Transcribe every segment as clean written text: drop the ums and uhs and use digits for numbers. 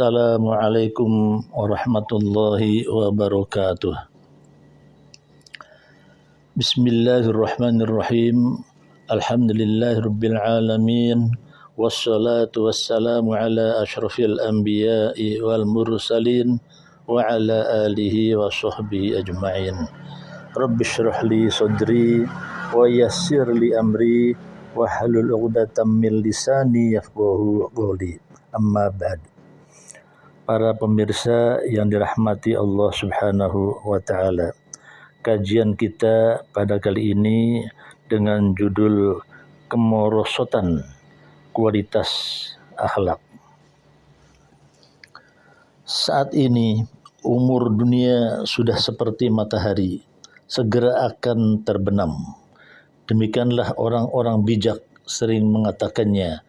Assalamualaikum warahmatullahi wabarakatuh. Bismillahirrahmanirrahim. Alhamdulillahirabbil alamin. Wassalatu wassalamu ala asyrafil anbiya'i wal mursalin wa ala alihi wa sahbihi ajma'in. Rabbi shrah li sadri wa yassir li amri wa halul 'uqdatam min lisani yafqahu qawli. Amma ba'd. Para pemirsa yang dirahmati Allah Subhanahu wa taala. Kajian kita pada kali ini dengan judul kemerosotan kualitas akhlak. Saat ini umur dunia sudah seperti matahari, segera akan terbenam. Demikianlah orang-orang bijak sering mengatakannya,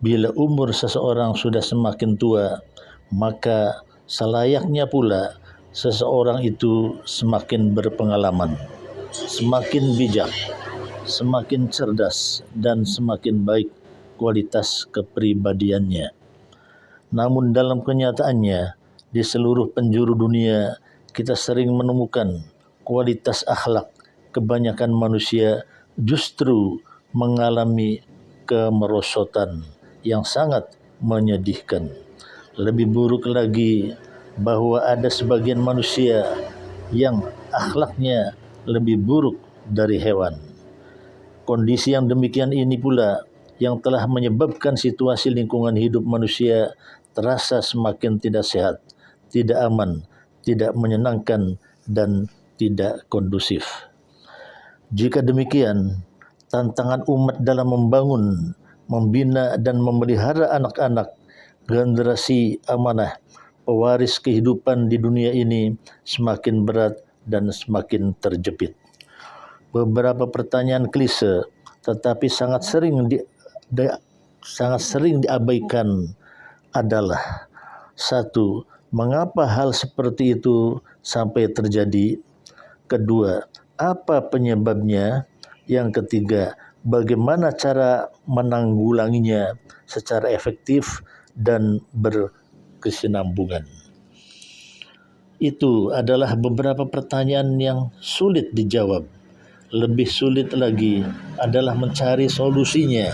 bila umur seseorang sudah semakin tua, maka selayaknya pula seseorang itu semakin berpengalaman, semakin bijak, semakin cerdas, dan semakin baik kualitas kepribadiannya. Namun dalam kenyataannya, di seluruh penjuru dunia, kita sering menemukan kualitas akhlak kebanyakan manusia justru mengalami kemerosotan yang sangat menyedihkan. Lebih buruk lagi, bahwa ada sebagian manusia yang akhlaknya lebih buruk dari hewan. Kondisi yang demikian ini pula yang telah menyebabkan situasi lingkungan hidup manusia terasa semakin tidak sehat, tidak aman, tidak menyenangkan, dan tidak kondusif. Jika demikian, tantangan umat dalam membangun, membina, dan memelihara anak-anak generasi amanah pewaris kehidupan di dunia ini semakin berat dan semakin terjepit. Beberapa pertanyaan klise tetapi sangat sering diabaikan adalah: 1. Mengapa hal seperti itu sampai terjadi? 2. Apa penyebabnya? Yang 3. Bagaimana cara menanggulanginya secara efektif dan berkesinambungan? Itu adalah beberapa pertanyaan yang sulit dijawab. Lebih sulit lagi adalah mencari solusinya.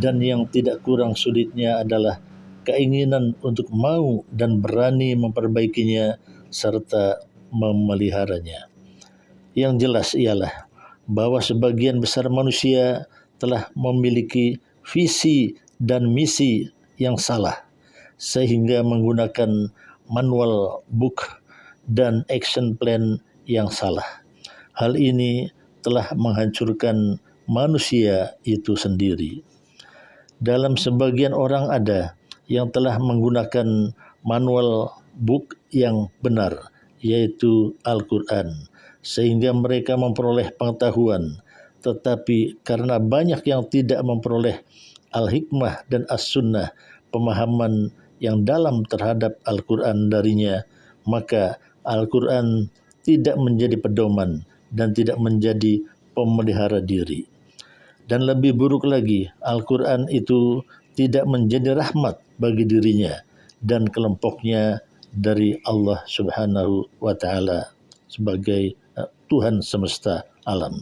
Dan yang tidak kurang sulitnya adalah keinginan untuk mau dan berani memperbaikinya serta memeliharanya. Yang jelas ialah bahwa sebagian besar manusia telah memiliki visi dan misi yang salah, sehingga menggunakan manual book dan action plan yang salah. Hal ini telah menghancurkan manusia itu sendiri. Dalam sebagian orang ada yang telah menggunakan manual book yang benar, yaitu Al-Quran, sehingga mereka memperoleh pengetahuan. Tetapi karena banyak yang tidak memperoleh Al-Hikmah dan As-Sunnah, pemahaman yang dalam terhadap Al-Quran darinya, maka Al-Quran tidak menjadi pedoman dan tidak menjadi pemelihara diri. Dan lebih buruk lagi, Al-Quran itu tidak menjadi rahmat bagi dirinya dan kelompoknya dari Allah Subhanahu wa ta'ala sebagai Tuhan semesta alam.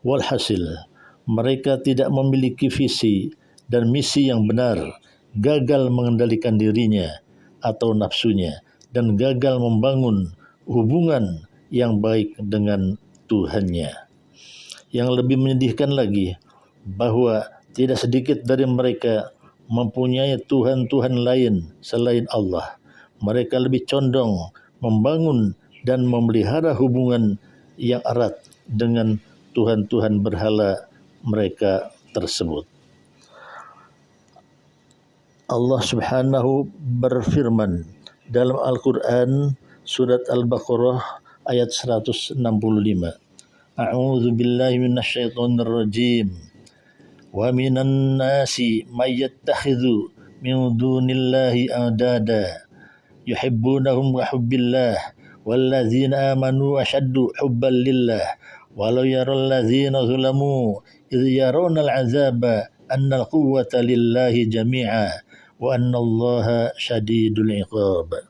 Walhasil, mereka tidak memiliki visi dan misi yang benar, gagal mengendalikan dirinya atau nafsunya, dan gagal membangun hubungan yang baik dengan Tuhannya. Yang lebih menyedihkan lagi, bahwa tidak sedikit dari mereka mempunyai Tuhan-Tuhan lain selain Allah. Mereka lebih condong membangun dan memelihara hubungan yang erat dengan Tuhan-Tuhan berhala mereka tersebut. Allah Subhanahu berfirman dalam Al-Quran surat Al-Baqarah ayat 165. A'udzu billahi minasyaitonir rajim. Wa minan nasi may yattakhidhu min dunillahi andada yuhibbunahum wa hubbillah walladzina amanu ashaddu hubban lillah walau yaral ladzina zalamu idh yarawna al'azaba anna al-quwwata lillahi jami'a wa annallaha syadidul iqab.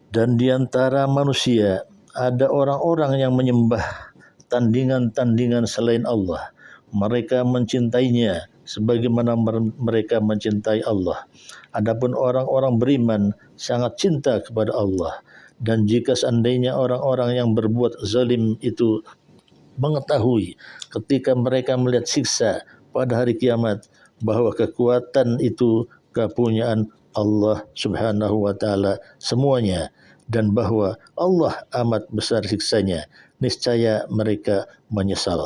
Dan di antara manusia ada orang-orang yang menyembah tandingan-tandingan selain Allah. Mereka mencintainya sebagaimana mereka mencintai Allah. Adapun orang-orang beriman sangat cinta kepada Allah. Dan jika seandainya orang-orang yang berbuat zalim itu mengetahui ketika mereka melihat siksa pada hari kiamat bahwa kekuatan itu kepunyaan Allah Subhanahu wa taala semuanya, dan bahwa Allah amat besar siksanya, niscaya mereka menyesal.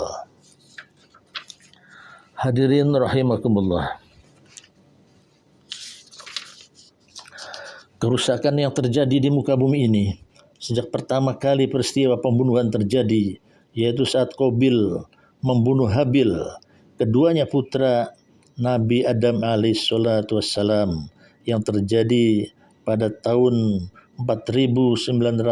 Hadirin rahimakumullah. Kerusakan yang terjadi di muka bumi ini sejak pertama kali peristiwa pembunuhan terjadi, yaitu saat Qabil membunuh Habil, keduanya putra Nabi Adam alaihissalatu wassalam, yang terjadi pada tahun 4942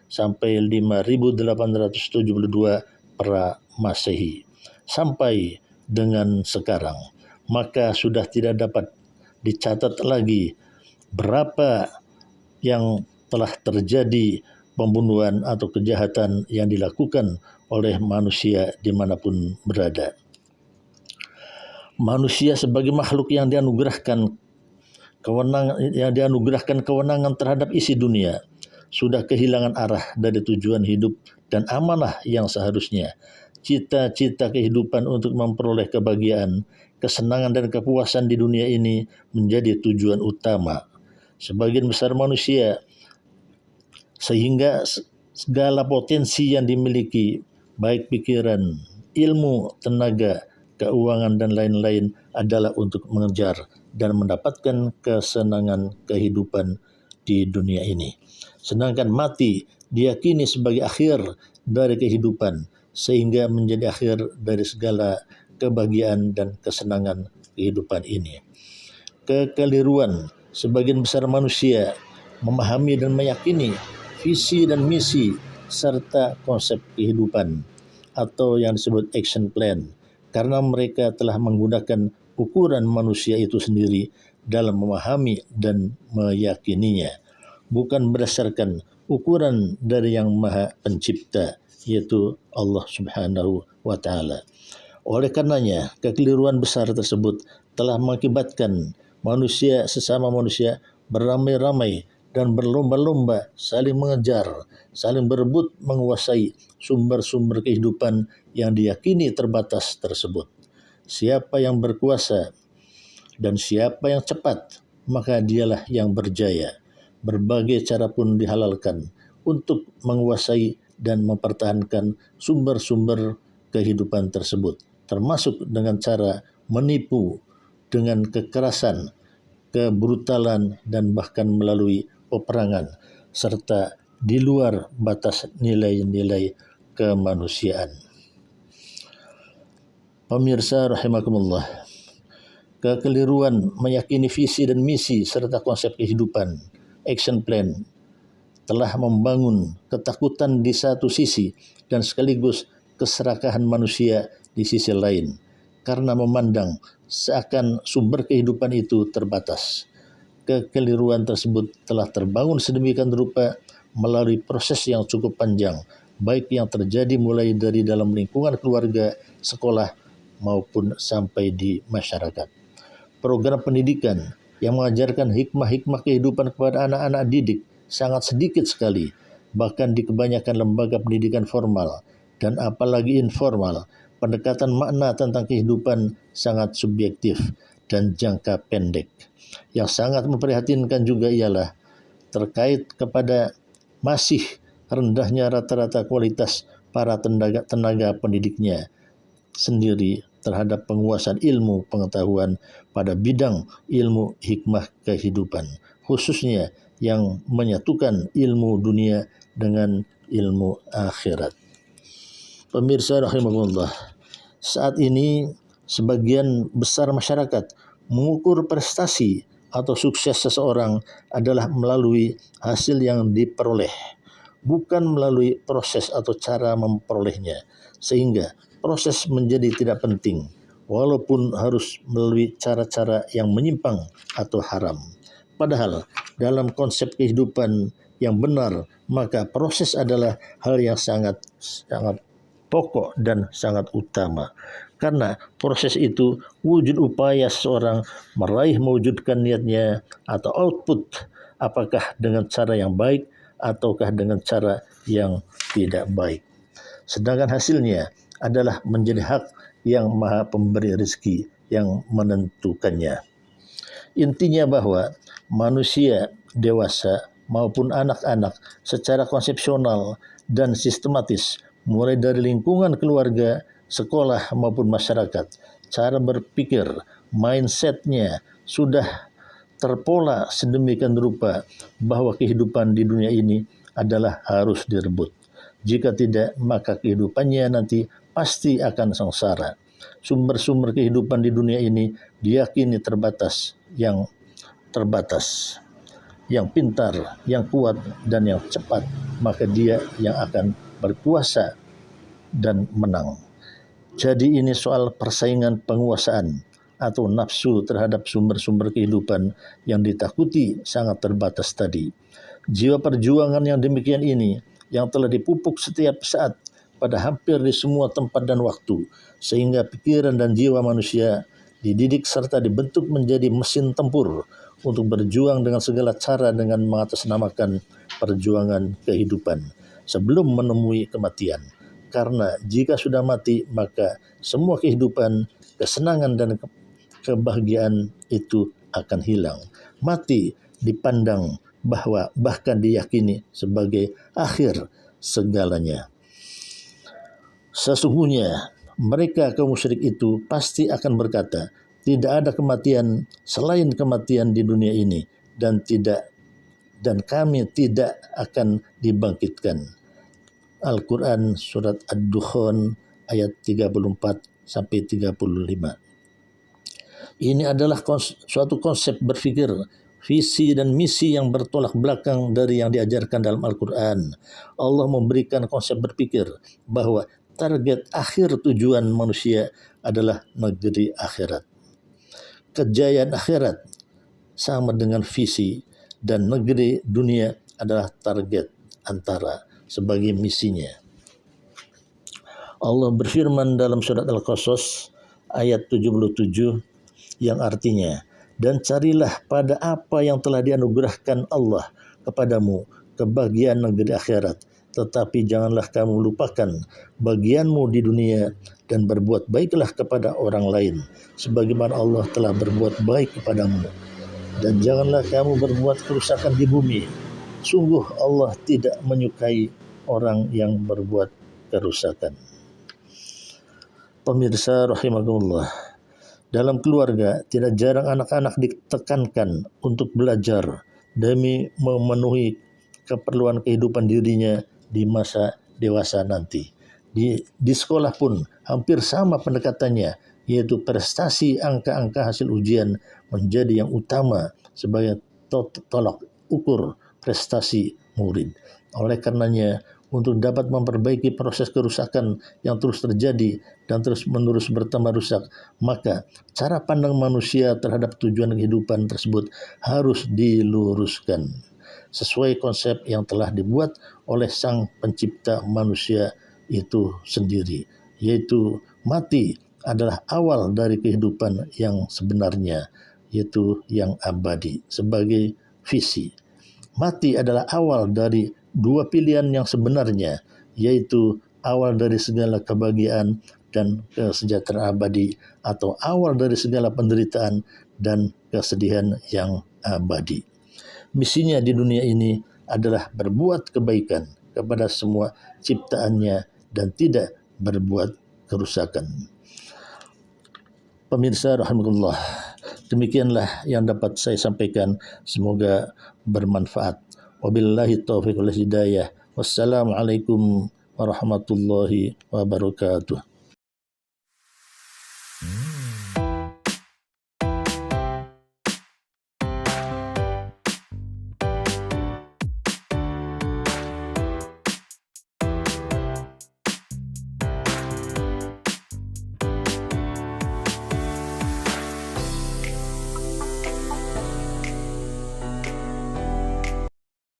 sampai 5872 pra Masehi sampai dengan sekarang. Maka sudah tidak dapat dicatat lagi berapa yang telah terjadi pembunuhan atau kejahatan yang dilakukan oleh manusia dimanapun berada. Manusia sebagai makhluk yang dianugerahkan kewenangan terhadap isi dunia sudah kehilangan arah dari tujuan hidup dan amanah yang seharusnya. Cita-cita kehidupan untuk memperoleh kebahagiaan, kesenangan dan kepuasan di dunia ini menjadi tujuan utama sebagian besar manusia, sehingga segala potensi yang dimiliki, baik pikiran, ilmu, tenaga, keuangan dan lain-lain adalah untuk mengejar dan mendapatkan kesenangan kehidupan di dunia ini. Sedangkan mati diyakini sebagai akhir dari kehidupan, sehingga menjadi akhir dari segala kebahagiaan dan kesenangan kehidupan ini. Kekeliruan sebagian besar manusia memahami dan meyakini visi dan misi serta konsep kehidupan atau yang disebut action plan, karena mereka telah menggunakan ukuran manusia itu sendiri dalam memahami dan meyakininya, bukan berdasarkan ukuran dari Yang Maha Pencipta, yaitu Allah Subhanahu wa taala. Oleh karenanya, kekeliruan besar tersebut telah mengakibatkan sesama manusia beramai-ramai dan berlomba-lomba saling mengejar, saling berebut menguasai sumber-sumber kehidupan yang diyakini terbatas tersebut. Siapa yang berkuasa dan siapa yang cepat, maka dialah yang berjaya. Berbagai cara pun dihalalkan untuk menguasai dan mempertahankan sumber-sumber kehidupan tersebut, termasuk dengan cara menipu, dengan kekerasan, kebrutalan, dan bahkan melalui peperangan, serta di luar batas nilai-nilai kemanusiaan. Pemirsa rahimakumullah, kekeliruan meyakini visi dan misi serta konsep kehidupan, action plan, telah membangun ketakutan di satu sisi dan sekaligus keserakahan manusia di sisi lain, karena memandang seakan sumber kehidupan itu terbatas. Kekeliruan tersebut telah terbangun sedemikian rupa melalui proses yang cukup panjang, baik yang terjadi mulai dari dalam lingkungan keluarga, sekolah, maupun sampai di masyarakat. Program pendidikan yang mengajarkan hikmah-hikmah kehidupan kepada anak-anak didik sangat sedikit sekali, bahkan di kebanyakan lembaga pendidikan formal dan apalagi informal. Pendekatan makna tentang kehidupan sangat subjektif dan jangka pendek. Yang sangat memprihatinkan juga ialah terkait kepada masih rendahnya rata-rata kualitas para tenaga pendidiknya sendiri terhadap penguasaan ilmu pengetahuan pada bidang ilmu hikmah kehidupan, khususnya yang menyatukan ilmu dunia dengan ilmu akhirat. Pemirsa rahimahullah, saat ini sebagian besar masyarakat mengukur prestasi atau sukses seseorang adalah melalui hasil yang diperoleh, bukan melalui proses atau cara memperolehnya, sehingga proses menjadi tidak penting. walaupun harus melalui cara-cara yang menyimpang atau haram. Padahal dalam konsep kehidupan yang benar, maka proses adalah hal yang sangat pokok dan sangat utama. Karena proses itu wujud upaya seseorang meraih mewujudkan niatnya atau output, apakah dengan cara yang baik ataukah dengan cara yang tidak baik. Sedangkan hasilnya adalah menjadi hak yang Maha Pemberi rezeki yang menentukannya. Intinya bahwa manusia dewasa maupun anak-anak secara konsepsional dan sistematis, mulai dari lingkungan keluarga, sekolah maupun masyarakat, cara berpikir, mindsetnya sudah terpola sedemikian rupa bahwa kehidupan di dunia ini adalah harus direbut. Jika tidak, maka kehidupannya nanti pasti akan sengsara. Sumber-sumber kehidupan di dunia ini diyakini terbatas, yang pintar, yang kuat, dan yang cepat, maka dia yang akan berkuasa dan menang. Jadi ini soal persaingan penguasaan atau nafsu terhadap sumber-sumber kehidupan yang ditakuti sangat terbatas tadi. Jiwa perjuangan yang demikian ini yang telah dipupuk setiap saat pada hampir di semua tempat dan waktu, sehingga pikiran dan jiwa manusia dididik serta dibentuk menjadi mesin tempur untuk berjuang dengan segala cara dengan mengatasnamakan perjuangan kehidupan sebelum menemui kematian. Karena jika sudah mati, maka semua kehidupan, kesenangan dan kebahagiaan itu akan hilang. Mati dipandang bahkan diyakini sebagai akhir segalanya. Sesungguhnya mereka kaum musyrik itu pasti akan berkata, tidak ada kematian selain kematian di dunia ini, dan kami tidak akan dibangkitkan. Al-Quran surat Ad-Dukhan ayat 34 sampai 35. Ini adalah suatu konsep berpikir, visi dan misi yang bertolak belakang dari yang diajarkan dalam Al-Quran. Allah memberikan konsep berpikir bahwa target akhir tujuan manusia adalah negeri akhirat. Kejayaan akhirat sama dengan visi, dan negeri dunia adalah target antara sebagai misinya. Allah berfirman dalam surat Al-Qasas ayat 77 yang artinya, dan carilah pada apa yang telah dianugerahkan Allah kepadamu kebahagiaan negeri akhirat, tetapi janganlah kamu lupakan bagianmu di dunia dan berbuat baiklah kepada orang lain sebagaimana Allah telah berbuat baik kepadamu, dan janganlah kamu berbuat kerusakan di bumi. Sungguh Allah tidak menyukai orang yang berbuat kerusakan. Pemirsa rahimakumullah, dalam keluarga tidak jarang anak-anak ditekankan untuk belajar demi memenuhi keperluan kehidupan dirinya di masa dewasa nanti. Di sekolah pun hampir sama pendekatannya, yaitu prestasi angka-angka hasil ujian menjadi yang utama sebagai tolak ukur prestasi murid. Oleh karenanya, untuk dapat memperbaiki proses kerusakan yang terus terjadi dan terus-menerus bertambah rusak, maka cara pandang manusia terhadap tujuan kehidupan tersebut harus diluruskan sesuai konsep yang telah dibuat oleh Sang Pencipta manusia itu sendiri, yaitu mati adalah awal dari kehidupan yang sebenarnya, yaitu yang abadi sebagai visi. Mati adalah awal dari dua pilihan yang sebenarnya, yaitu awal dari segala kebahagiaan dan kesejahteraan abadi, atau awal dari segala penderitaan dan kesedihan yang abadi. Misinya di dunia ini adalah berbuat kebaikan kepada semua ciptaannya dan tidak berbuat kerusakan. Pemirsa rahimakumullah, demikianlah yang dapat saya sampaikan, semoga bermanfaat. Wabillahi taufiq wal hidayah. Wassalamualaikum warahmatullahi wabarakatuh.